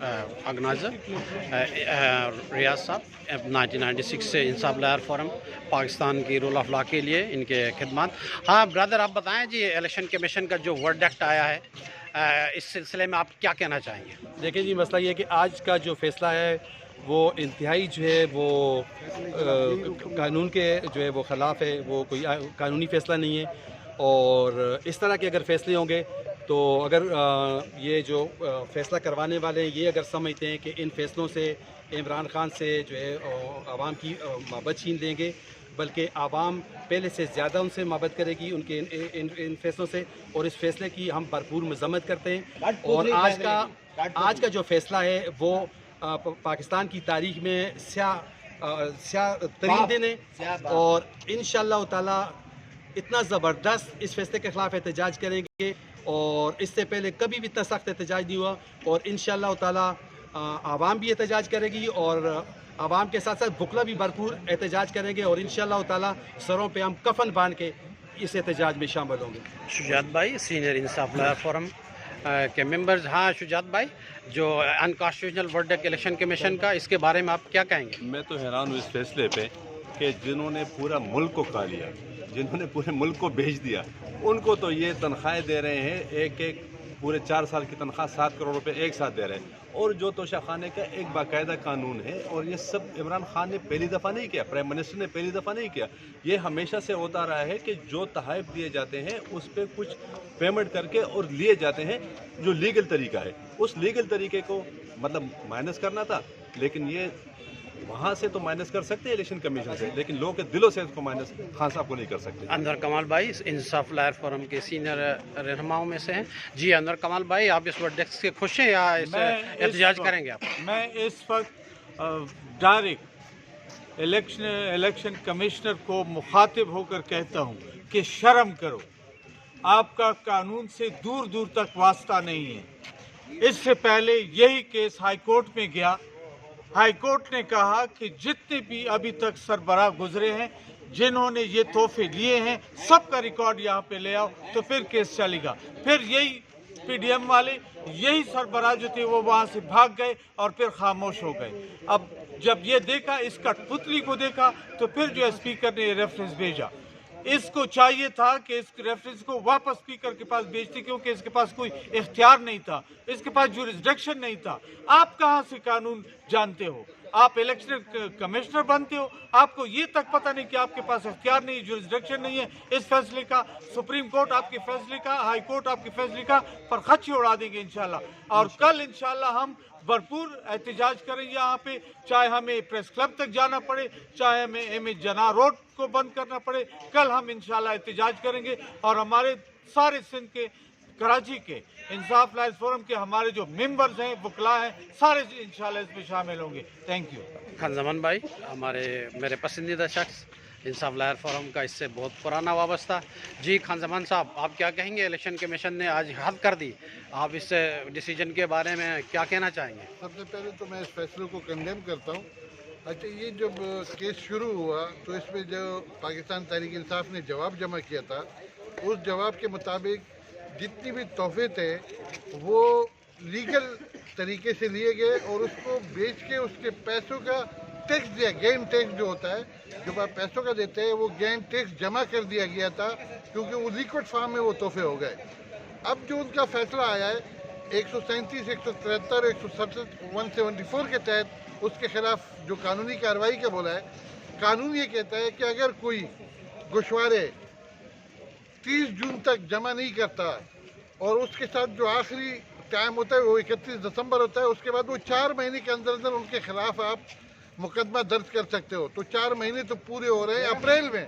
Organiser ریاض صاحب 1996 سے انصاف لائر فورم پاکستان کی رول آف لا کے لیے ان کے خدمات. ہاں برادر، آپ بتائیں جی، الیکشن کمیشن کا جو ورڈکٹ آیا ہے اس سلسلے میں آپ کیا کہنا چاہیں گے؟ دیکھیں جی، مسئلہ یہ ہے کہ آج کا جو فیصلہ ہے وہ انتہائی جو ہے وہ قانون کے جو ہے وہ خلاف ہے. وہ کوئی قانونی فیصلہ نہیں ہے، اور اس طرح کے اگر فیصلے ہوں گے تو اگر یہ جو فیصلہ کروانے والے ہیں یہ اگر سمجھتے ہیں کہ ان فیصلوں سے عمران خان سے جو ہے عوام کی محبت چھین دیں گے، بلکہ عوام پہلے سے زیادہ ان سے محبت کرے گی ان کے ان فیصلوں سے، اور اس فیصلے کی ہم بھرپور مذمت کرتے ہیں. اور آج کا جو فیصلہ ہے وہ پاکستان کی تاریخ میں سیاہ ترین دن ہے، اور انشاءاللہ تعالی اتنا زبردست اس فیصلے کے خلاف احتجاج کریں گے، اور اس سے پہلے کبھی بھی اتنا سخت احتجاج نہیں ہوا. اور انشاءاللہ تعالی عوام بھی احتجاج کرے گی، اور عوام کے ساتھ ساتھ بکلا بھی بھرپور احتجاج کریں گے، اور انشاءاللہ تعالی سروں پہ ہم کفن باندھ کے اس احتجاج میں شامل ہوں گے. شجاعت بھائی، سینئر انصاف لائر فورم کے ممبرز. ہاں شجاعت بھائی، جو انکانسٹیٹیوشنل ورڈکٹ الیکشن کمیشن کا، اس کے بارے میں آپ کیا کہیں گے؟ میں تو حیران ہوں اس فیصلے پہ کہ جنہوں نے پورا ملک کو کھا لیا، جنہوں نے پورے ملک کو بھیج دیا، ان کو تو یہ تنخواہیں دے رہے ہیں، ایک پورے 4 سال کی تنخواہ 7 کروڑ روپے ایک ساتھ دے رہے ہیں. اور جو توشہ خانے کا ایک باقاعدہ قانون ہے، اور یہ سب عمران خان نے پہلی دفعہ نہیں کیا، پرائم منسٹر نے پہلی دفعہ نہیں کیا. یہ ہمیشہ سے ہوتا رہا ہے کہ جو تحائف دیے جاتے ہیں اس پہ کچھ پیمنٹ کر کے اور لیے جاتے ہیں، جو لیگل طریقہ ہے. اس لیگل طریقے کو مطلب مائنس کرنا تھا، لیکن یہ وہاں سے تو مائنس کر سکتے ہیں الیکشن کمیشن سے، لیکن لوگوں کے دلوں سے اس کو مائنس خان صاحب کو نہیں کر سکتے. انور کمال بھائی انصاف لائر فورم کے سینئر رہنماؤں میں سے ہیں. جی انور کمال بھائی، آپ اس ورڈکٹ سے خوش ہیں یا اس احتجاج کریں گے؟ آپ میں اس وقت ڈائریکٹ الیکشن کمشنر کو مخاطب ہو کر کہتا ہوں کہ شرم کرو، آپ کا قانون سے دور دور تک واسطہ نہیں ہے. اس سے پہلے یہی کیس ہائی کورٹ میں گیا. ہائی کورٹ نے کہا کہ جتنے بھی ابھی تک سربراہ گزرے ہیں جنہوں نے یہ تحفے لیے ہیں، سب کا ریکارڈ یہاں پہ لے آؤ تو پھر کیس چلے گا. پھر یہی پی ڈی ایم والے، یہی سربراہ جو تھے وہ وہاں سے بھاگ گئے اور پھر خاموش ہو گئے. اب جب یہ دیکھا، اس کٹ پتلی کو دیکھا، تو پھر جو اسپیکر نے یہ ریفرنس بھیجا. اس کو چاہیے تھا کہ اس ریفرنس کو واپس اسپیکر کے پاس بھیجتے، کیونکہ اس کے پاس کوئی اختیار نہیں تھا، اس کے پاس جورسڈکشن نہیں تھا. آپ کہاں سے قانون جانتے ہو؟ آپ الیکشن کمشنر بنتے ہو، آپ کو یہ تک پتہ نہیں کہ آپ کے پاس اختیار نہیں، جورسڈکشن نہیں ہے اس فیصلے کا. سپریم کورٹ آپ کے فیصلے کا، ہائی کورٹ آپ کے فیصلے کا پر خدشے اڑا دیں گے انشاءاللہ. اور کل انشاءاللہ ہم بھرپور احتجاج کریں گے یہاں پہ، چاہے ہمیں پریس کلب تک جانا پڑے، چاہے ہمیں ایم اے جناح روڈ کو بند کرنا پڑے. کل ہم انشاءاللہ احتجاج کریں گے، اور ہمارے سارے سندھ کے، کراچی کے انصاف لائر فورم کے ہمارے جو ممبرز ہیں، وکلاء ہیں، سارے انشاءاللہ اس میں شامل ہوں گے. Thank you. خان زمان بھائی، میرے پسندیدہ شخص، انصاف لائر فورم کا اس سے بہت پرانا وابستہ. جی خان زمان صاحب، آپ کیا کہیں گے؟ الیکشن کمیشن نے آج حد کر دی، آپ اس ڈیسیجن کے بارے میں کیا کہنا چاہیں گے؟ سب سے پہلے تو میں اس فیصلے کو کنڈیم کرتا ہوں. اچھا، یہ جب کیس شروع ہوا تو اس میں جو پاکستان تحریک انصاف نے جواب جمع کیا تھا، اس جواب کے مطابق جتنی بھی تحفے تھے وہ لیگل طریقے سے لیے گئے، اور اس کو بیچ کے اس کے پیسوں کا ٹیکس دیا، گین ٹیکس جو ہوتا ہے، جو آپ پیسوں کا دیتے ہیں، وہ گین ٹیکس جمع کر دیا گیا تھا، کیونکہ وہ لیکوڈ فارم میں وہ تحفے ہو گئے. اب جو ان کا فیصلہ آیا ہے 137، 173، 174 کے تحت، اس کے خلاف جو قانونی کارروائی کا بولا ہے. قانون یہ کہتا ہے کہ اگر کوئی گوشوارے 30 جون تک جمع نہیں کرتا، اور اس کے ساتھ جو آخری ٹائم ہوتا ہے وہ 31 دسمبر ہوتا ہے، اس کے بعد وہ 4 مہینے کے اندر اندر ان کے خلاف آپ مقدمہ درج کر سکتے ہو. تو 4 مہینے تو پورے ہو رہے ہیں. اپریل میں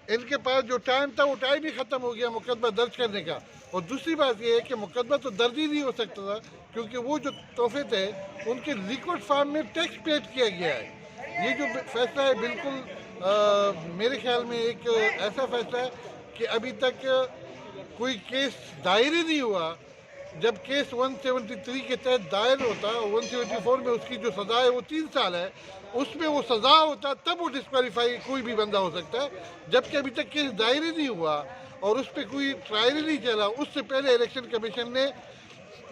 ان کے پاس جو ٹائم تھا وہ ٹائم ہی ختم ہو گیا مقدمہ درج کرنے کا. اور دوسری بات یہ ہے کہ مقدمہ تو درج ہی نہیں ہو سکتا تھا، کیونکہ وہ جو تحفے تھے ان کے لیکوڈ فارم میں ٹیکس پیڈ کیا گیا ہے. یہ جو فیصلہ ہے بالکل میرے خیال میں ایک ایسا فیصلہ ہے کہ ابھی تک کوئی کیس دائر ہی نہیں ہوا. جب کیس 173 کے تحت دائر ہوتا، 174 میں اس کی جو سزا ہے وہ 3 سال ہے، اس میں وہ سزا ہوتا تب وہ ڈسکوالیفائی کوئی بھی بندہ ہو سکتا ہے. جبکہ ابھی تک کیس دائر ہی نہیں ہوا اور اس پہ کوئی ٹرائل ہی نہیں چلا. اس سے پہلے الیکشن کمیشن نے